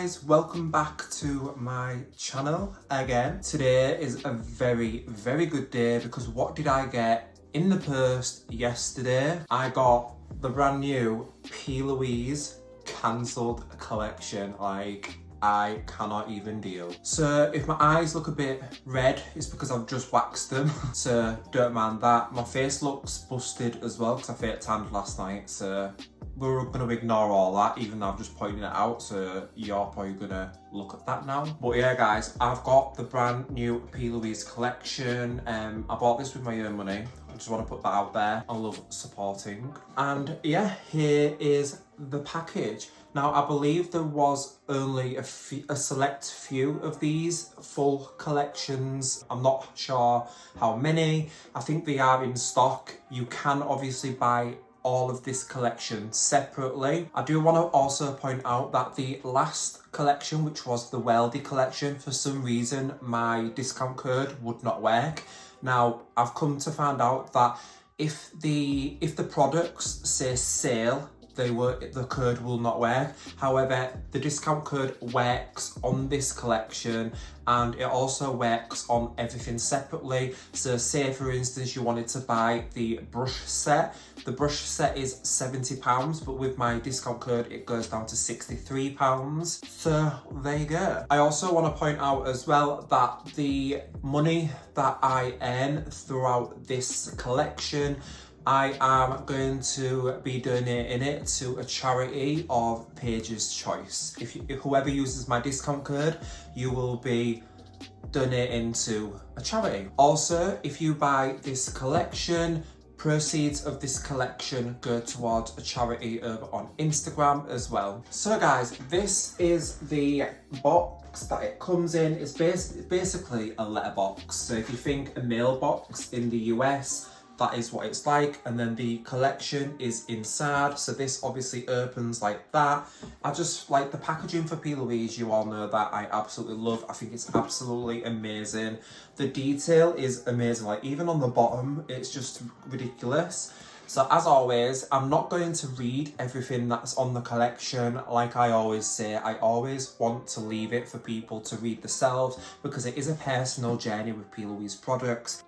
guys, welcome back to my channel again. Today is a very good day because what did I get in the post yesterday? I got the brand new Plouise cancelled collection. Like, I cannot even deal. So if my eyes look a bit red, it's because I've just waxed them. So don't mind that. My face looks busted as well because I fake tanned last night. So we're going to ignore all that, even though I've just pointed it out, so you're probably going to look at that now. But yeah guys, I've got the brand new Plouise collection. I bought this with my own money. I just want to put that out there. I love supporting. And yeah, here is the package. Now I believe there was only a select few of these full collections. I'm not sure how many. I think they are in stock. You can obviously buy all of this collection separately. I do want to also point out that the last collection, which was the Weldy collection, for some reason my discount code would not work. Now I've come to find out that if the products say sale, the code will not work. However, the discount code works on this collection and it also works on everything separately. So say for instance you wanted to buy the brush set. The brush set is £70, but with my discount code it goes down to £63. So there you go. I also want to point out as well that the money that I earn throughout this collection, I am going to be donating it to a charity of Paige's choice. If whoever uses my discount code, you will be donating to a charity. Also, if you buy this collection, proceeds of this collection go towards a charity over on Instagram as well. So guys, this is the box that it comes in. It's basically a letterbox. So if you think a mailbox in the US, that is what it's like. And then the collection is inside, so this obviously opens like that. I just like the packaging for Plouise. You all know that I absolutely love. I think it's absolutely amazing. The detail is amazing, like even on the bottom it's just ridiculous. So as always, I'm not going to read everything that's on the collection. Like I always say, I always want to leave it for people to read themselves because it is a personal journey with Plouise products.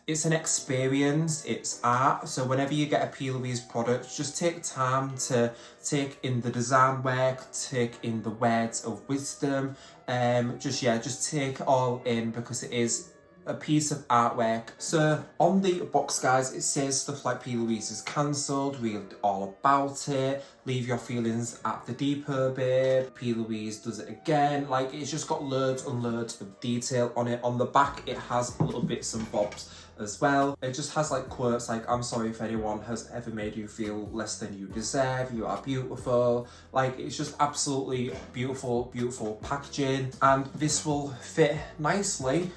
It's an experience, it's art. So whenever you get a Plouise product, just take time to take in the design work, take in the words of wisdom. Just take it all in because it is a piece of artwork. So on the box guys, it says stuff like Plouise is cancelled, read all about it, leave your feelings at the depot babe, Plouise does it again. Like, it's just got loads and loads of detail on it. On the back it has little bits and bobs as well. It just has like quotes like, I'm sorry if anyone has ever made you feel less than you deserve, you are beautiful. Like, it's just absolutely beautiful packaging, and this will fit nicely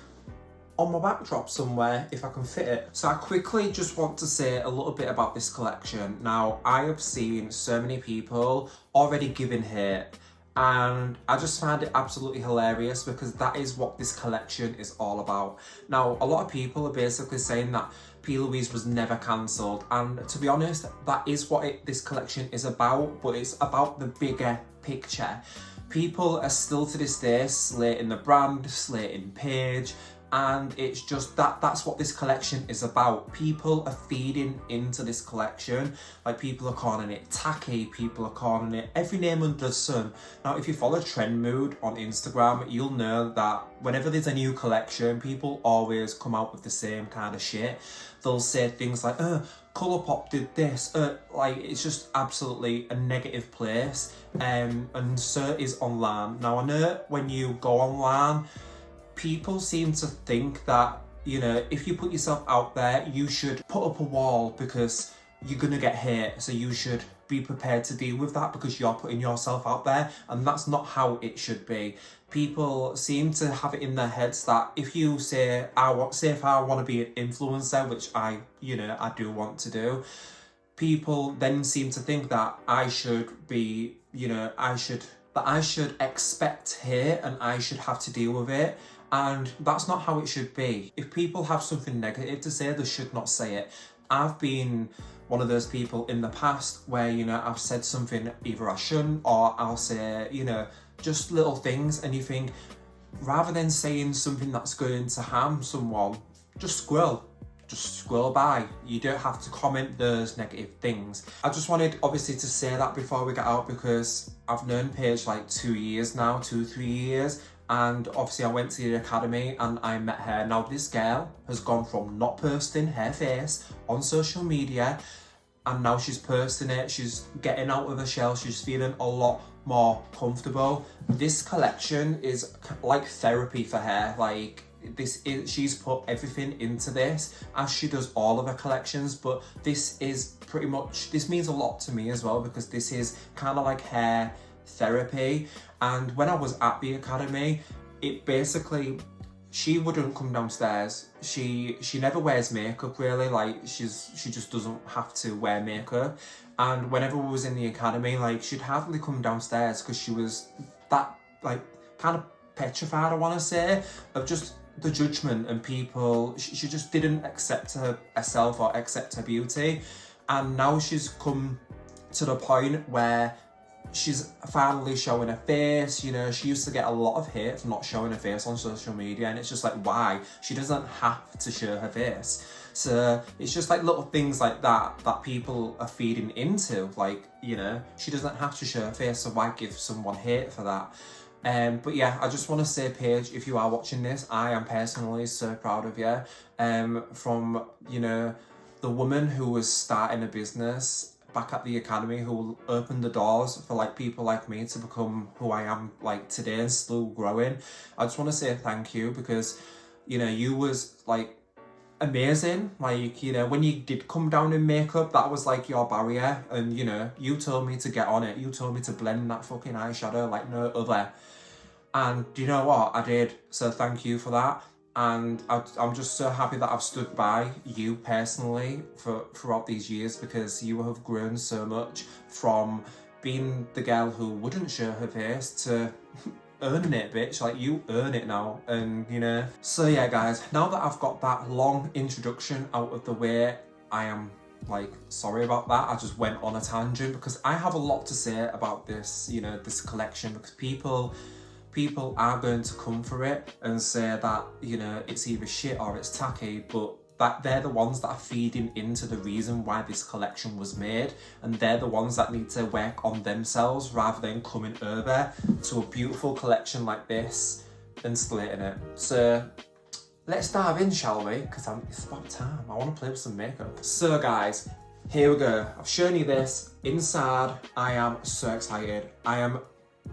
on my backdrop somewhere if I can fit it. So I quickly just want to say a little bit about this collection. Now, I have seen so many people already giving hate, and I just find it absolutely hilarious because that is what this collection is all about. Now, a lot of people are basically saying that Plouise was never cancelled, and to be honest, that is what this collection is about, but it's about the bigger picture. People are still to this day slating the brand, slating Paige, and it's just that's what this collection is about. People are feeding into this collection. Like, people are calling it tacky, people are calling it every name under the sun. Now, if you follow Trend Mood on Instagram, you'll know that whenever there's a new collection, people always come out with the same kind of shit. They'll say things like, Colourpop did this, like, it's just absolutely a negative place. And so is online. Now, I know when you go online, people seem to think that, you know, if you put yourself out there, you should put up a wall because you're gonna get hate. So you should be prepared to deal with that because you're putting yourself out there, and that's not how it should be. People seem to have it in their heads that if you say, if I want to be an influencer, which I do want to do, people then seem to think that I should be, I should expect hate and I should have to deal with it. And that's not how it should be. If people have something negative to say, they should not say it. I've been one of those people in the past where, you know, I've said something either I shouldn't, or I'll say, you know, just little things, and you think, rather than saying something that's going to harm someone, just scroll by. You don't have to comment those negative things. I just wanted obviously to say that before we get out, because I've known Paige like 2 years now, 2-3 years, and obviously I went to the academy and I met her. Now this girl has gone from not posting her face on social media, and now she's posting it, she's getting out of her shell, she's feeling a lot more comfortable. This collection is like therapy for her. Like, she's put everything into this, as she does all of her collections, but this is pretty much, this means a lot to me as well, because this is kind of like her therapy. And when I was at the academy, it basically, she wouldn't come downstairs. She never wears makeup really, like she just doesn't have to wear makeup. And whenever we was in the academy, like, she'd hardly come downstairs because she was that, like, kind of petrified, I want to say, of just the judgment and people. She just didn't accept herself or accept her beauty. And now she's come to the point where she's finally showing her face. You know, she used to get a lot of hate for not showing her face on social media, and it's just like, why? She doesn't have to show her face. So it's just like little things like that that people are feeding into. Like, you know, she doesn't have to show her face, so why give someone hate for that? But yeah, I just want to say, Paige, if you are watching this, I am personally so proud of you. From, you know, the woman who was starting a business back at the academy, who opened the doors for like people like me to become who I am like today and still growing. I just want to say thank you, because, you know, you was like amazing. Like, you know, when you did come down in makeup, that was like your barrier, and you know, you told me to get on it. You told me to blend that fucking eyeshadow like no other, and do you know what? I did. So thank you for that. And I'm just so happy that I've stood by you personally throughout these years, because you have grown so much from being the girl who wouldn't show her face to earning it, bitch. Like, you earn it now, and you know. So yeah, guys, now that I've got that long introduction out of the way, I am like sorry about that. I just went on a tangent, because I have a lot to say about this, you know, this collection, because people are going to come for it and say that, you know, it's either shit or it's tacky, but that they're the ones that are feeding into the reason why this collection was made, and they're the ones that need to work on themselves rather than coming over to a beautiful collection like this and slating it. So let's dive in, shall we? Because it's about time. I want to play with some makeup. So guys, here we go. I've shown you this. Inside, I am so excited. I am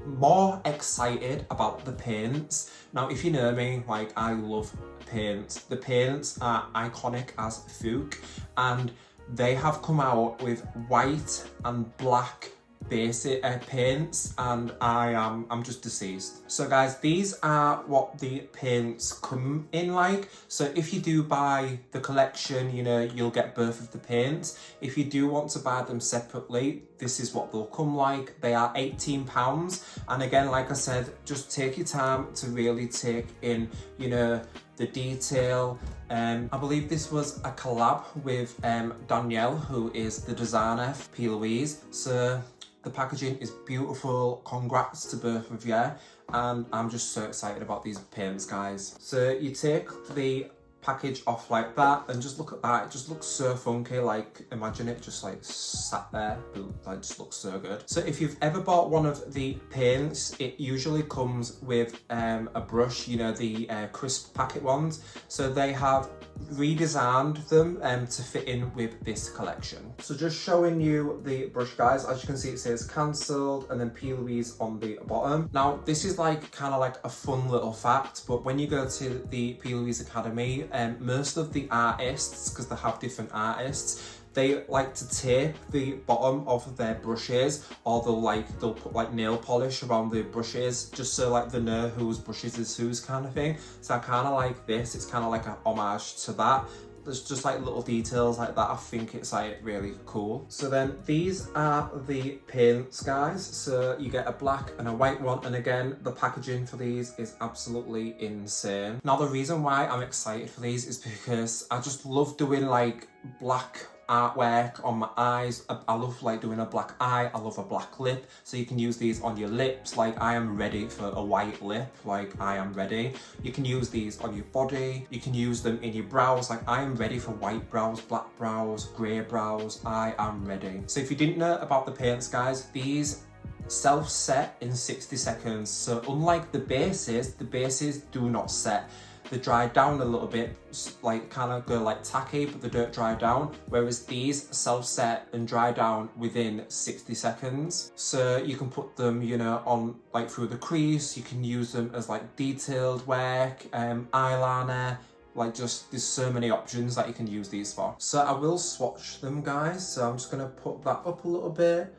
more excited about the paints. Now, if you know me, like, I love paints. The paints are iconic as fuck, and they have come out with white and black basic paints, and I'm just deceased. So guys, these are what the paints come in like. So if you do buy the collection, you know, you'll get both of the paints. If you do want to buy them separately, this is what they'll come like. They are £18, and again, like I said, just take your time to really take in, you know, the detail. I believe this was a collab with Danielle, who is the designer for Plouise. So the packaging is beautiful. Congrats to both of you, and I'm just so excited about these paints, guys. So you take the package off like that, and just look at that. It just looks so funky. Like, imagine it just like sat there, but it just looks so good. So if you've ever bought one of the paints, it usually comes with a brush, you know, the crisp packet ones. So they have redesigned them to fit in with this collection. So just showing you the brush, guys. As you can see, it says cancelled and then Plouise on the bottom. Now this is like kind of like a fun little fact, but when you go to the Plouise Academy, most of the artists, because they have different artists, they like to tape the bottom of their brushes, or they'll put like nail polish around the brushes, just so like they know whose brushes is whose, kind of thing. So I kind of like this. It's kind of like a homage to that. There's just like little details like that. I think it's like really cool. So then these are the paints, guys. So you get a black and a white one, and again, the packaging for these is absolutely insane. Now the reason why I'm excited for these is because I just love doing like black artwork on my eyes. I love like doing a black eye. I love a black lip. So you can use these on your lips. Like I am ready for a white lip. Like I am ready. You can use these on your body. You can use them in your brows. Like I am ready for white brows, black brows, grey brows. I am ready. So if you didn't know about the paints, guys, these self-set in 60 seconds. So unlike the bases do not set. They dry down a little bit, like kind of go like tacky, but they don't dry down. Whereas these self-set and dry down within 60 seconds. So you can put them, you know, on like through the crease. You can use them as like detailed work, eyeliner, like just there's so many options that you can use these for. So I will swatch them, guys. So I'm just gonna put that up a little bit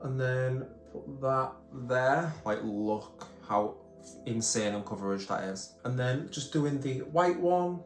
and then put that there. Like look how insane on coverage that is. And then just doing the white one,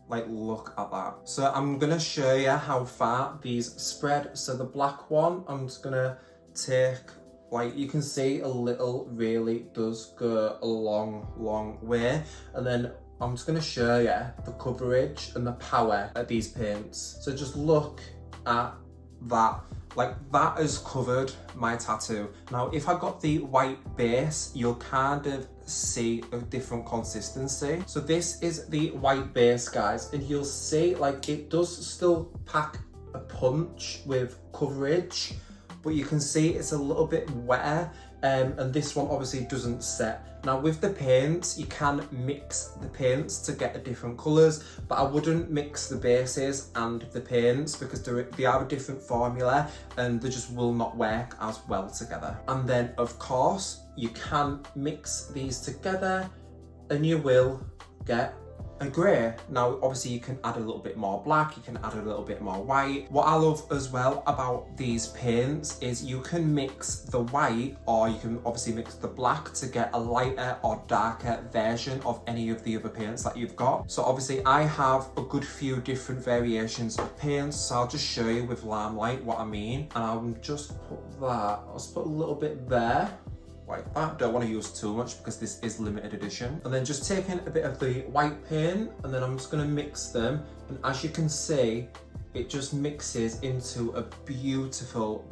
like look at that. So I'm gonna show you how far these spread. So the black one, I'm just gonna take, like you can see a little really does go a long way. And then I'm just gonna show you the coverage and the power of these paints. So just look at that. Like that has covered my tattoo. Now, if I got the white base, you'll kind of see a different consistency. So this is the white base, guys, and you'll see like it does still pack a punch with coverage, but you can see it's a little bit wetter. And this one obviously doesn't set. Now with the paints, you can mix the paints to get a different colours, but I wouldn't mix the bases and the paints because they are a different formula and they just will not work as well together. And then of course, you can mix these together and you will get a grey. Now obviously you can add a little bit more black, you can add a little bit more white. What I love as well about these paints is you can mix the white, or you can obviously mix the black to get a lighter or darker version of any of the other paints that you've got. So obviously I have a good few different variations of paints, so I'll just show you with Limelight what I mean. And I'll just put that, I'll just put a little bit there, like that. Don't want to use too much because this is limited edition. And then just taking a bit of the white paint and then I'm just going to mix them, and as you can see it just mixes into a beautiful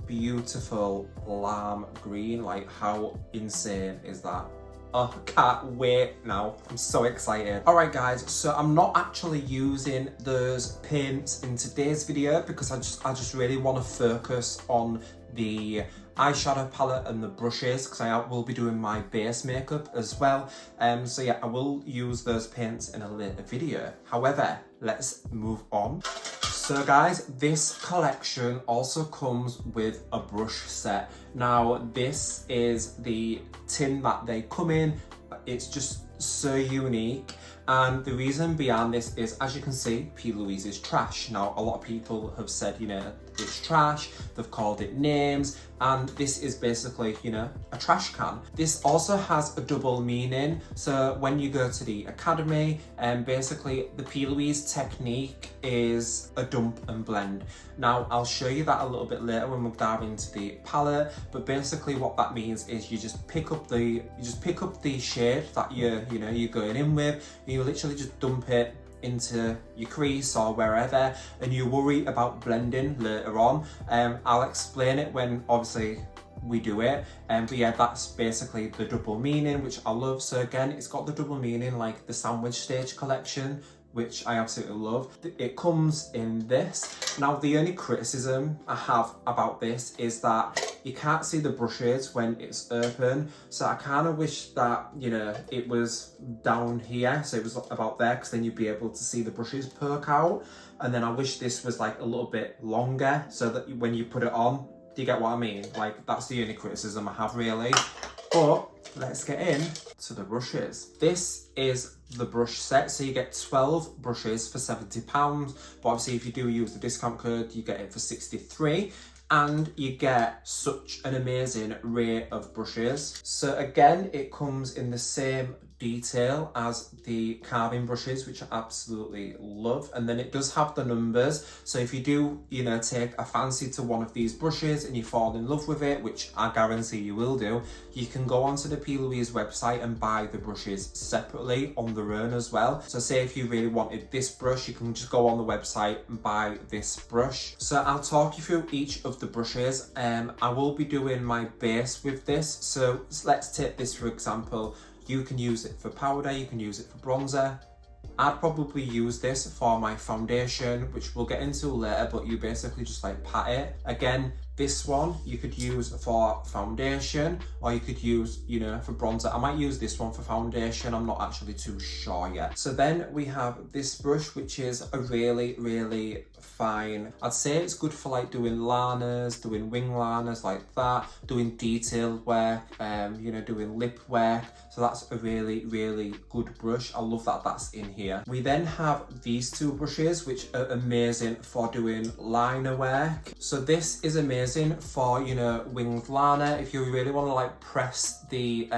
lime green. Like how insane is that? Oh, I can't wait now. I'm so excited. Alright guys, so I'm not actually using those paints in today's video because I just really want to focus on the eyeshadow palette and the brushes because I will be doing my base makeup as well. So yeah, I will use those paints in a later video. However, let's move on. So guys, this collection also comes with a brush set. Now this is the tin that they come in. It's just so unique. And the reason behind this is, as you can see, Plouise is trash. Now, a lot of people have said, you know, it's trash. They've called it names. And this is basically, you know, a trash can. This also has a double meaning. So when you go to the academy, basically the Plouise technique is a dump and blend. Now, I'll show you that a little bit later when we dive into the palette. But basically what that means is you just pick up the shade that you're going in with. You literally just dump it into your crease or wherever, and you worry about blending later on. I'll explain it when obviously we do it, but yeah, that's basically the double meaning, which I love. So again, it's got the double meaning like the sandwich stage collection, which I absolutely love. It comes in this. Now, the only criticism I have about this is that you can't see the brushes when it's open. So I kind of wish that, you know, it was down here. So it was about there, because then you'd be able to see the brushes poke out. And then I wish this was like a little bit longer so that when you put it on, do you get what I mean? Like, that's the only criticism I have really. But let's get in to the brushes. This is the brush set, so you get 12 brushes for £70, but obviously if you do use the discount code you get it for 63, and you get such an amazing array of brushes. So again, it comes in the same detail as the carving brushes, which I absolutely love. And then it does have the numbers, so if you do, you know, take a fancy to one of these brushes and you fall in love with it, which I guarantee you will do, you can go onto the Plouise website and buy the brushes separately on their own as well. So say if you really wanted this brush, you can just go on the website and buy this brush. So I'll talk you through each of the brushes. I will be doing my base with this. So let's take this for example. You can use it for powder, you can use it for bronzer. I'd probably use this for my foundation, which we'll get into later, but you basically just like pat it. Again, this one you could use for foundation, or you could use, you know, for bronzer. I might use this one for foundation, I'm not actually too sure yet. So then we have this brush, which is a really fine, I'd say it's good for like doing liners, doing wing liners like that, doing detailed work, you know, doing lip work. So that's a really good brush. I love that that's in here. We then have these two brushes, which are amazing for doing liner work. So this is amazing for, you know, winged liner. If you really want to like press the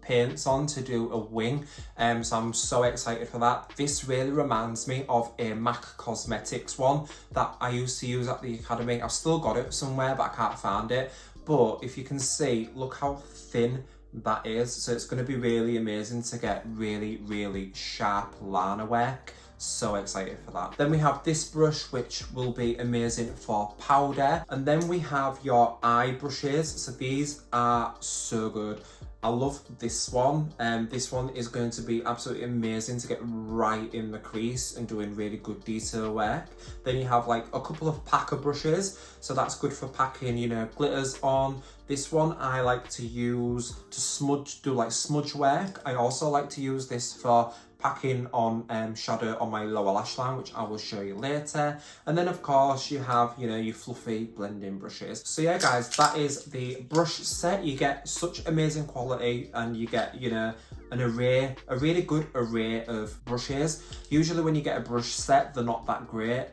paints on to do a wing, so I'm so excited for that. This really reminds me of a MAC Cosmetics one that I used to use at the academy. I've still got it somewhere, but I can't find it. But if you can see, look how thin that is. So it's going to be really amazing to get really sharp liner work. So excited for that. Then we have this brush, which will be amazing for powder. And then we have your eye brushes. So these are so good. I love this one. This one is going to be absolutely amazing to get right in the crease and doing really good detail work. Then you have like a couple of packer brushes. So that's good for packing, you know, glitters on. This one I like to use to smudge, do like smudge work. I also like to use this for packing on shadow on my lower lash line, which I will show you later. And then of course you have, you know, your fluffy blending brushes. So yeah guys, that is the brush set. You get such amazing quality and you get, you know, a really good array of brushes. Usually when you get a brush set, they're not that great.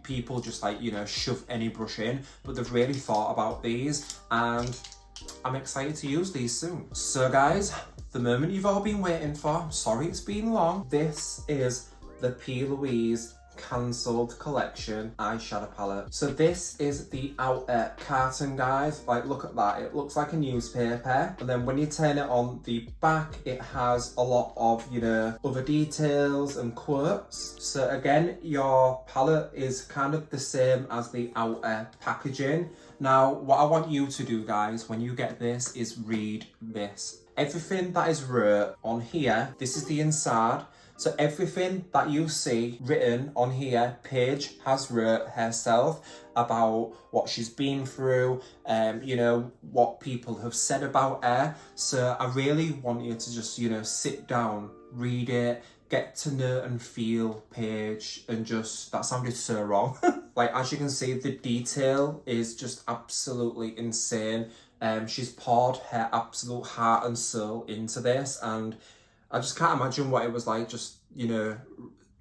People just like, you know, shove any brush in, but they've really thought about these and I'm excited to use these soon. So guys, the moment you've all been waiting for, sorry it's been long, this is the Plouise cancelled collection eyeshadow palette. So this is the outer carton, guys. Like, look at that, it looks like a newspaper, and then when you turn it on the back, it has a lot of, you know, other details and quotes. So again, your palette is kind of the same as the outer packaging. Now what I want you to do, guys, when you get this is read this. Everything that is wrote on here, this is the inside. So everything that you see written on here, Paige has wrote herself about what she's been through, you know, what people have said about her. So I really want you to just, you know, sit down, read it, get to know and feel Paige, and just, that sounded so wrong. Like, as you can see, the detail is just absolutely insane. She's poured her absolute heart and soul into this, and I just can't imagine what it was like just, you know,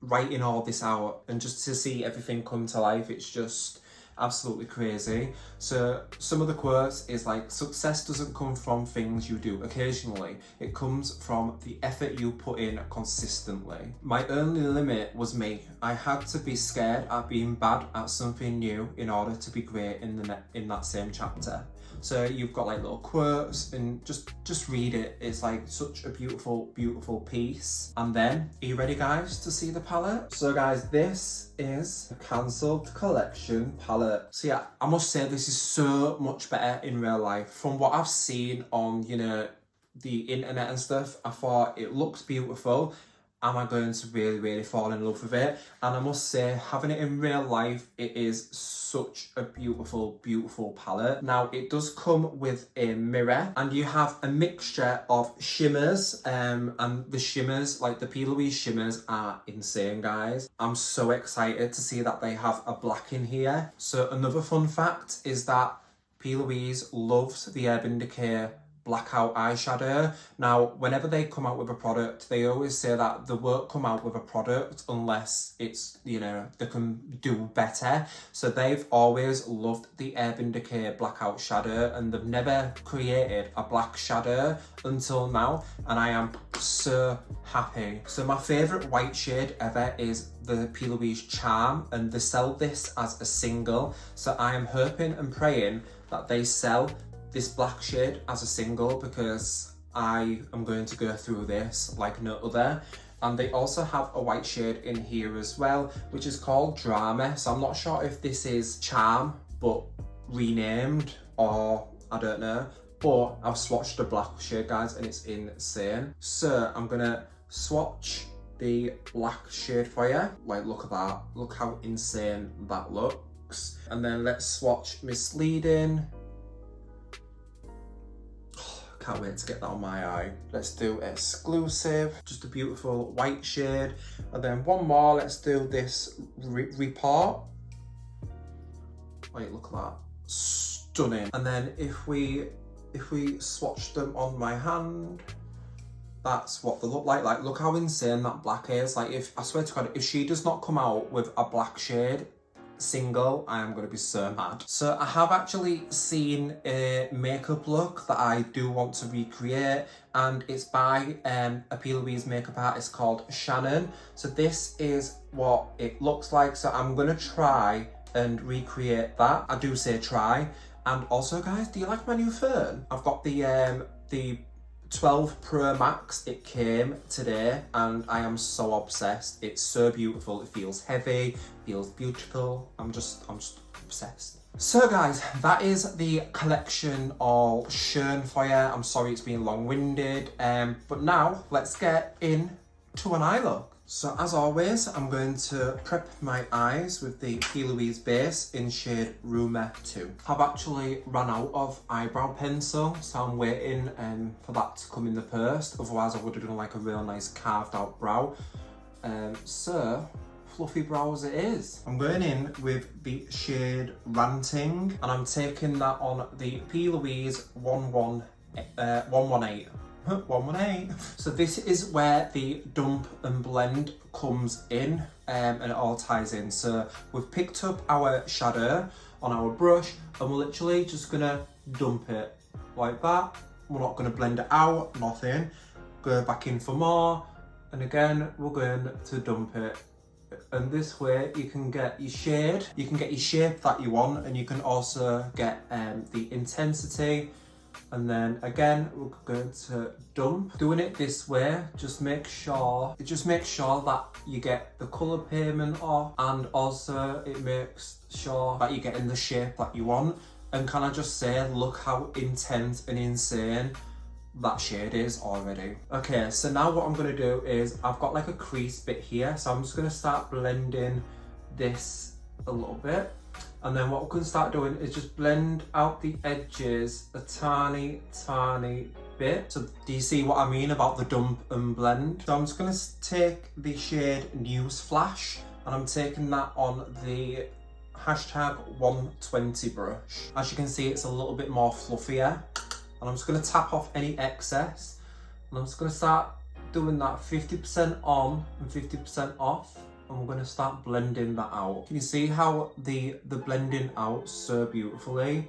writing all this out and just to see everything come to life. It's just absolutely crazy. So some of the quotes is like, success doesn't come from things you do occasionally, it comes from the effort you put in consistently. My only limit was me. I had to be scared at being bad at something new in order to be great in that same chapter. So you've got like little quotes, and just read it. It's like such a beautiful piece. And then, are you ready guys to see the palette? So guys, this is the cancelled collection palette. So yeah, I must say this is so much better in real life. From what I've seen on, you know, the internet and stuff, I thought it looks beautiful. Am I going to really fall in love with it? And I must say, having it in real life, it is such a beautiful palette. Now, it does come with a mirror, and you have a mixture of shimmers, and the shimmers, like the Plouise shimmers, are insane, guys. I'm so excited to see that they have a black in here. So another fun fact is that Plouise loves the Urban Decay blackout eyeshadow. Now, whenever they come out with a product, they always say that they won't come out with a product unless it's, you know, they can do better. So they've always loved the Urban Decay blackout shadow, and they've never created a black shadow until now, and I am so happy. So my favourite white shade ever is the Plouise Charm, and they sell this as a single. So I am hoping and praying that they sell this black shade as a single, because I am going to go through this like no other. And they also have a white shade in here as well, which is called Drama. So I'm not sure if this is Charm but renamed, or I don't know, but I've swatched the black shade, guys, and it's insane. So I'm gonna swatch the black shade for you. Like, look at that, look how insane that looks. And then let's swatch Misleading. Can't wait to get that on my eye. Let's do Exclusive, just a beautiful white shade. And then one more, let's do this Report. Wait, look at that, stunning. And then if we swatch them on my hand, that's what they look like. Like, look how insane that black is. Like, if I swear to God, if she does not come out with a black shade single, I am going to be so mad. So I have actually seen a makeup look that I do want to recreate, and it's by a Plouise makeup artist called Shannon. So this is what it looks like. So I'm going to try and recreate that. I do say try. And also, guys, do you like my new phone? I've got the 12 Pro Max. It came today and I am so obsessed. It's so beautiful. It feels heavy, feels beautiful. I'm just obsessed. So guys, that is the collection all shown for you. I'm sorry it's been long-winded, but now let's get into an eye look. So as always, I'm going to prep my eyes with the Plouise base in shade Rumour 2. I've actually run out of eyebrow pencil, so I'm waiting for that to come in the post. Otherwise I would have done like a real nice carved out brow. So fluffy brow as it is. I'm going in with the shade Ranting, and I'm taking that on the Plouise 118. 118. So this is where the dump and blend comes in, and it all ties in. So we've picked up our shadow on our brush and we're literally just gonna dump it like that. We're not gonna blend it out, nothing. Go back in for more, and again we're going to dump it. And this way you can get your shade, you can get your shape that you want, and you can also get the intensity. And then again we're going to dump. Doing it this way just make sure that you get the colour payment off, and also it makes sure that you're getting the shape that you want. And can I just say, look how intense and insane that shade is already. Okay, so now what I'm going to do is, I've got like a crease bit here, so I'm just going to start blending this a little bit. And then what we're going to start doing is just blend out the edges a tiny bit. So do you see what I mean about the dump and blend? So I'm just going to take the shade News Flash, and I'm taking that on the hashtag 120 brush. As you can see, it's a little bit more fluffier. And I'm just going to tap off any excess. And I'm just going to start doing that 50% on and 50% off. And we're going to start blending that out. Can you see how the blending out so beautifully?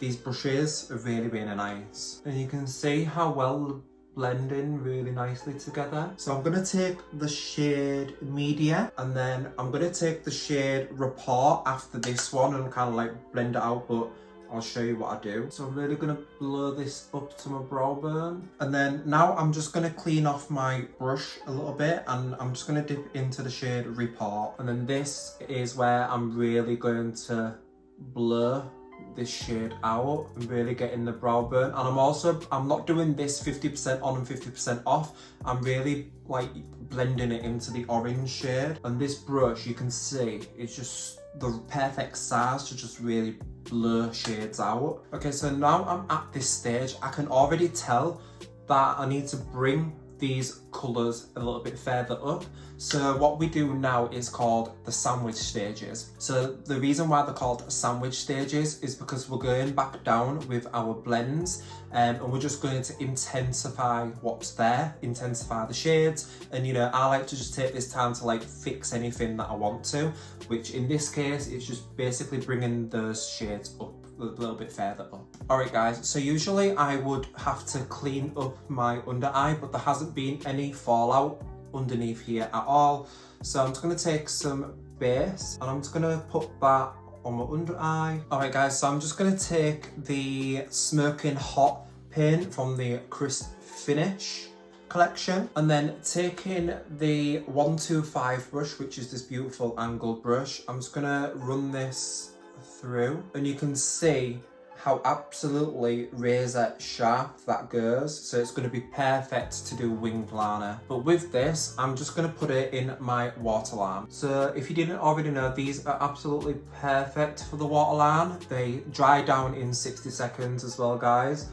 These brushes are really nice. And you can see how well they're blending really nicely together. So I'm going to take the shade Media, and then I'm going to take the shade Report after this one and kind of like blend it out, but I'll show you what I do. So I'm really going to blow this up to my brow bone. And then now I'm just going to clean off my brush a little bit, and I'm just going to dip into the shade Report. And then this is where I'm really going to blur this shade out and really get in the brow bone. And I'm not doing this 50% on and 50% off. I'm really like blending it into the orange shade. And this brush, you can see, it's just the perfect size to just really blur shades out. Okay, so now I'm at this stage, I can already tell that I need to bring these colours a little bit further up. So what we do now is called the sandwich stages. So the reason why they're called sandwich stages is because we're going back down with our blends, and we're just going to intensify what's there, intensify the shades. And you know, I like to just take this time to like fix anything that I want to, which in this case it's just basically bringing those shades up a little bit further up. Alright guys, so usually I would have to clean up my under eye, but there hasn't been any fallout underneath here at all. So I'm just going to take some base and I'm just going to put that on my under eye. Alright guys, so I'm just going to take the Smoking Hot paint from the Crisp Finish collection, and then taking the 125 brush, which is this beautiful angled brush, I'm just going to run this through, and you can see how absolutely razor sharp that goes. So it's going to be perfect to do winged liner. But with this, I'm just going to put it in my waterline. So if you didn't already know, these are absolutely perfect for the waterline. They dry down in 60 seconds as well, guys.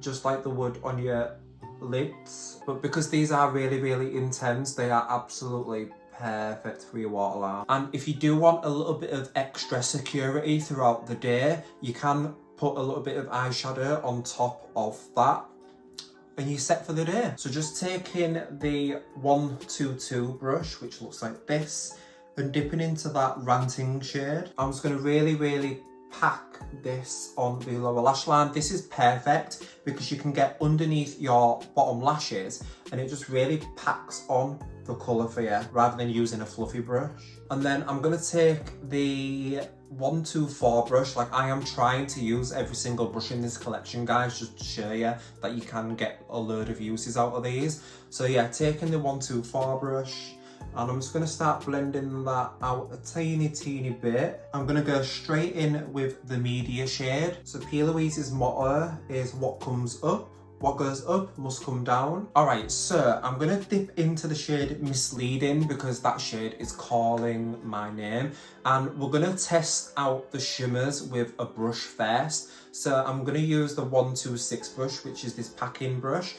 Just like the wood on your lids. But because these are really, really intense, they are absolutely perfect for your waterline. And if you do want a little bit of extra security throughout the day, you can put a little bit of eyeshadow on top of that and you're set for the day. So just taking the 122 brush, which looks like this, and dipping into that Ranting shade, I'm just going to really pack this on the lower lash line. This is perfect because you can get underneath your bottom lashes and it just really packs on the colour for you rather than using a fluffy brush. And then I'm going to take the 124 brush. Like, I am trying to use every single brush in this collection, guys, just to show you that you can get a load of uses out of these. So yeah, taking the 124 brush, and I'm just going to start blending that out a teeny bit. I'm going to go straight in with the media shade. So Plouise's motto is what comes up, what goes up must come down. Alright, so I'm going to dip into the shade Misleading because that shade is calling my name. And we're going to test out the shimmers with a brush first. So I'm going to use the 126 brush, which is this packing brush.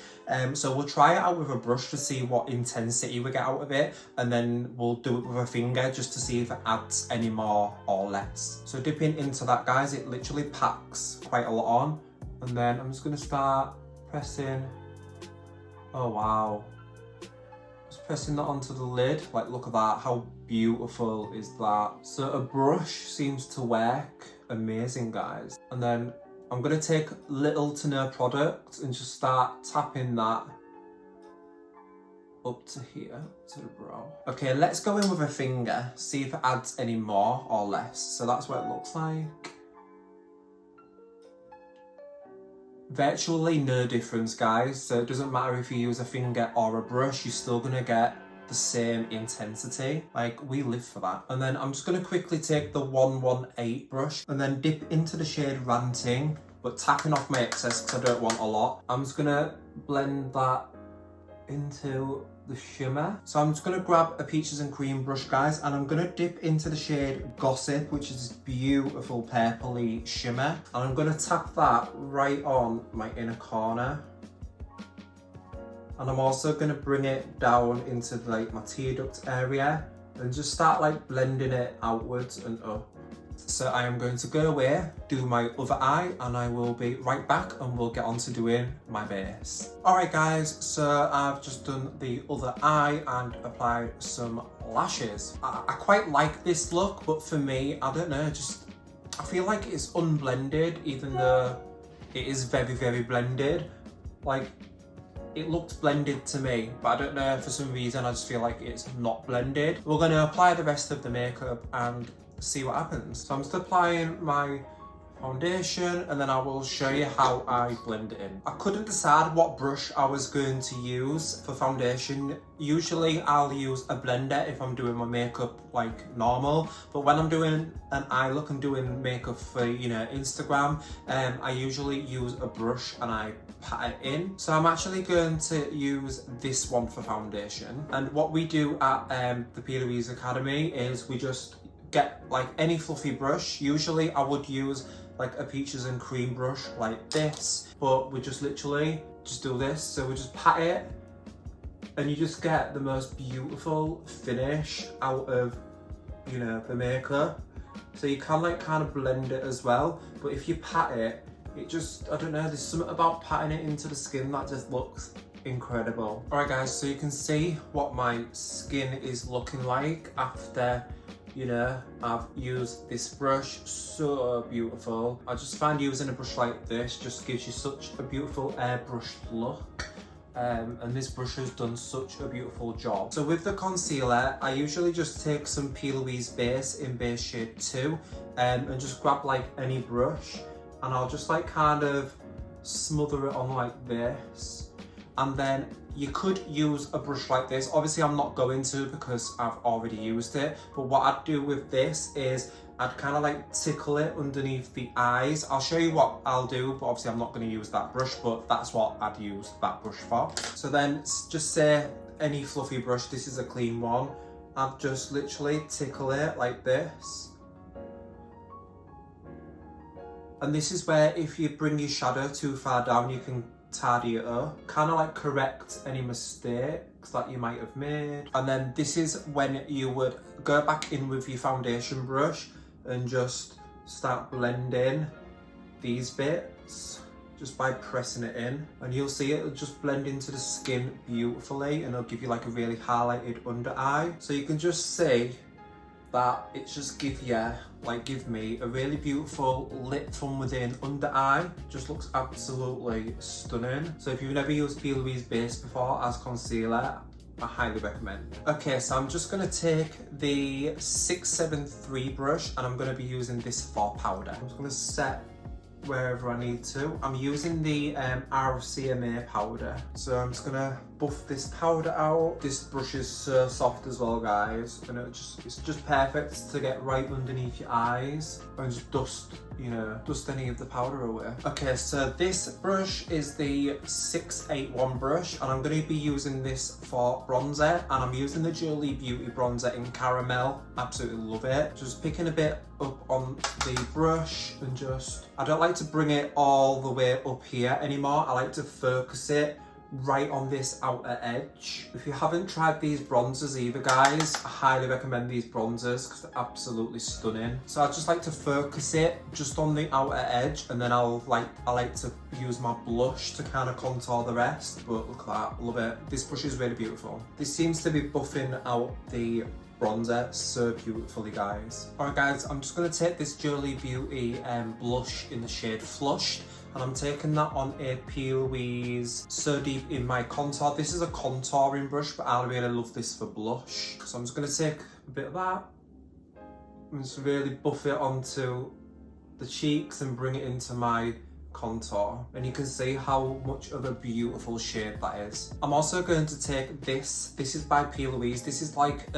So we'll try it out with a brush to see what intensity we get out of it, and then we'll do it with a finger just to see if it adds any more or less. So dipping into that, guys, it literally packs quite a lot on, and then I'm just going to start pressing. Oh wow, just pressing that onto the lid. Like, look at that, how beautiful is that? So a brush seems to work amazing, guys. And then I'm going to take little to no product and just start tapping that up to here, to the brow. Okay, let's go in with a finger, see if it adds any more or less. So that's what it looks like. Virtually no difference, guys. So it doesn't matter if you use a finger or a brush, you're still going to get the same intensity. Like, we live for that. And then I'm just going to quickly take the 118 brush and then dip into the shade Ranting, but tapping off my excess because I don't want a lot. I'm just going to blend that into the shimmer. So I'm just going to grab a Peaches and Cream brush, guys, and I'm going to dip into the shade Gossip, which is this beautiful purpley shimmer, and I'm going to tap that right on my inner corner. And I'm also going to bring it down into like my tear duct area and just start like blending it outwards and up. So I am going to go away, do my other eye, and I will be right back and we'll get on to doing my base. Alright guys, so I've just done the other eye and applied some lashes. I quite like this look, but for me, I don't know, I feel like it's unblended, even though it is very blended. Like, it looked blended to me, but I don't know, for some reason I just feel like it's not blended. We're going to apply the rest of the makeup and see what happens. So I'm just applying my foundation and then I will show you how I blend it in. I couldn't decide what brush I was going to use for foundation. Usually I'll use a blender if I'm doing my makeup like normal, but when I'm doing an eye look and doing makeup for, you know, Instagram, I usually use a brush and I pat it in. So I'm actually going to use this one for foundation. And what we do at the Plouise Academy is we just get like any fluffy brush. Usually I would use like a Peaches and Cream brush like this, but we just literally just do this. So we just pat it and you just get the most beautiful finish out of, you know, the makeup. So you can like kind of blend it as well, but if you pat it, it just, I don't know, there's something about patting it into the skin that just looks incredible. Alright guys, so you can see what my skin is looking like after, you know, I've used this brush. So beautiful. I just find using a brush like this just gives you such a beautiful airbrushed look. And this brush has done such a beautiful job. So with the concealer, I usually just take some Plouise base in base shade 2 and just grab like any brush, and I'll just like kind of smother it on like this. And then you could use a brush like this. Obviously I'm not going to because I've already used it, but what I'd do with this is I'd kind of like tickle it underneath the eyes. I'll show you what I'll do, but obviously I'm not going to use that brush, but that's what I'd use that brush for. So then just say any fluffy brush, this is a clean one, I'd just literally tickle it like this. And this is where if you bring your shadow too far down, you can tidy it up, kind of like correct any mistakes that you might have made. And then this is when you would go back in with your foundation brush and just start blending these bits just by pressing it in, and you'll see it'll just blend into the skin beautifully, and it'll give you like a really highlighted under eye. So you can just see that it's just give me a really beautiful lit from within under eye. Just looks absolutely stunning. So if you've never used Plouise base before as concealer, I highly recommend. Okay, so I'm just gonna take the 673 brush and I'm gonna be using this for powder. I'm just gonna set wherever I need to. I'm using the RCMA powder. So I'm just gonna buff this powder out. This brush is so soft as well, guys, and it's just perfect to get right underneath your eyes and just dust, you know, dust any of the powder away. Okay, so this brush is the 681 brush, and I'm going to be using this for bronzer, and I'm using the Jolie Beauty bronzer in Caramel. Absolutely love it. Just picking a bit up on the brush and just, I don't like to bring it all the way up here anymore. I like to focus it right on this outer edge. If you haven't tried these bronzers either, guys, I highly recommend these bronzers because they're absolutely stunning. So I just like to focus it just on the outer edge, and then I like to use my blush to kind of contour the rest. But look at that, love it. This brush is really beautiful. This seems to be buffing out the bronzer so beautifully, guys. Alright guys, I'm just going to take this Jolie Beauty blush in the shade Flushed, and I'm taking that on a Plouise So Deep in my contour. This is a contouring brush, but I really love this for blush. So I'm just going to take a bit of that and just really buff it onto the cheeks and bring it into my contour, and you can see how much of a beautiful shade that is. I'm also going to take this is by Plouise. This is like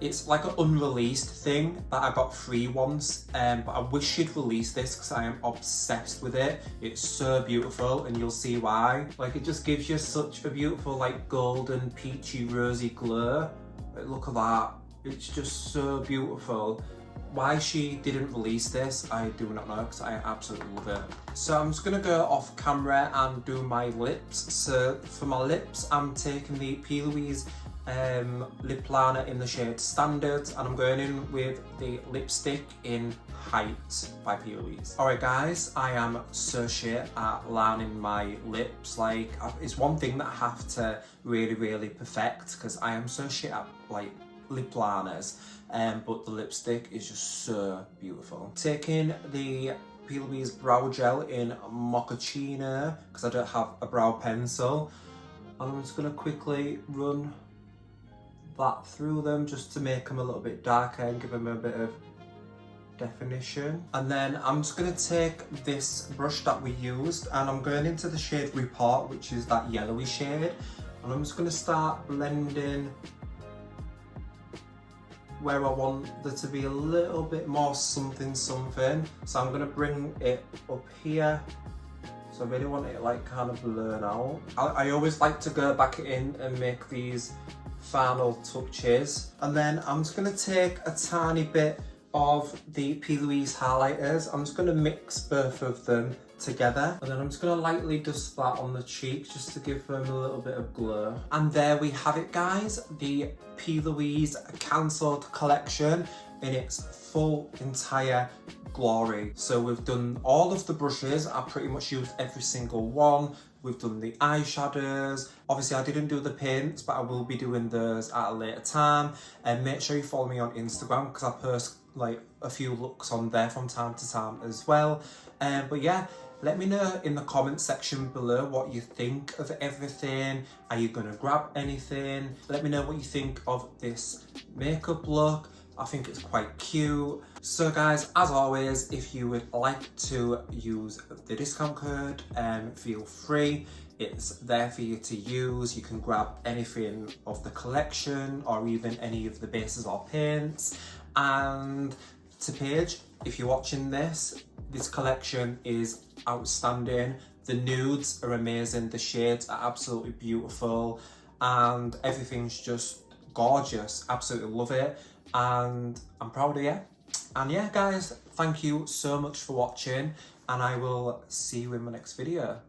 it's like an unreleased thing that I got free once, but I wish she'd release this because I am obsessed with it. It's so beautiful, and you'll see why. Like, it just gives you such a beautiful like golden peachy rosy glow. Like, look at that, it's just so beautiful. Why she didn't release this, I do not know, because I absolutely love it. So I'm just going to go off camera and do my lips. So for my lips, I'm taking the Plouise lip liner in the shade Standard, and I'm going in with the lipstick in Height by Plouise. Alright guys, I am so shit at lining my lips. Like, it's one thing that I have to really perfect, because I am so shit at like lip liners. But the lipstick is just so beautiful. Taking the Plouise brow gel in Mochaccino, because I don't have a brow pencil, and I'm just going to quickly run that through them just to make them a little bit darker and give them a bit of definition. And then I'm just going to take this brush that we used, and I'm going into the shade Report, which is that yellowy shade, and I'm just going to start blending where I want there to be a little bit more something. So I'm going to bring it up here. So I really want it like kind of blurred out. I always like to go back in and make these final touches. And then I'm just going to take a tiny bit of the Plouise highlighters. I'm just going to mix both of them together. And then I'm just gonna lightly dust that on the cheek just to give them a little bit of glow. And there we have it, guys, the Plouise cancelled collection in its full entire glory. So we've done all of the brushes. I pretty much used every single one. We've done the eyeshadows. Obviously I didn't do the paints, but I will be doing those at a later time. And make sure you follow me on Instagram because I post like a few looks on there from time to time as well. But yeah, let me know in the comment section below what you think of everything. Are you gonna grab anything? Let me know what you think of this makeup look. I think it's quite cute. So guys, as always, if you would like to use the discount code, feel free. It's there for you to use. You can grab anything of the collection or even any of the bases or paints. And to Paige, if you're watching this collection is outstanding. The nudes are amazing. The shades are absolutely beautiful and everything's just gorgeous. Absolutely love it. And I'm proud of you. And yeah, guys, thank you so much for watching and I will see you in my next video.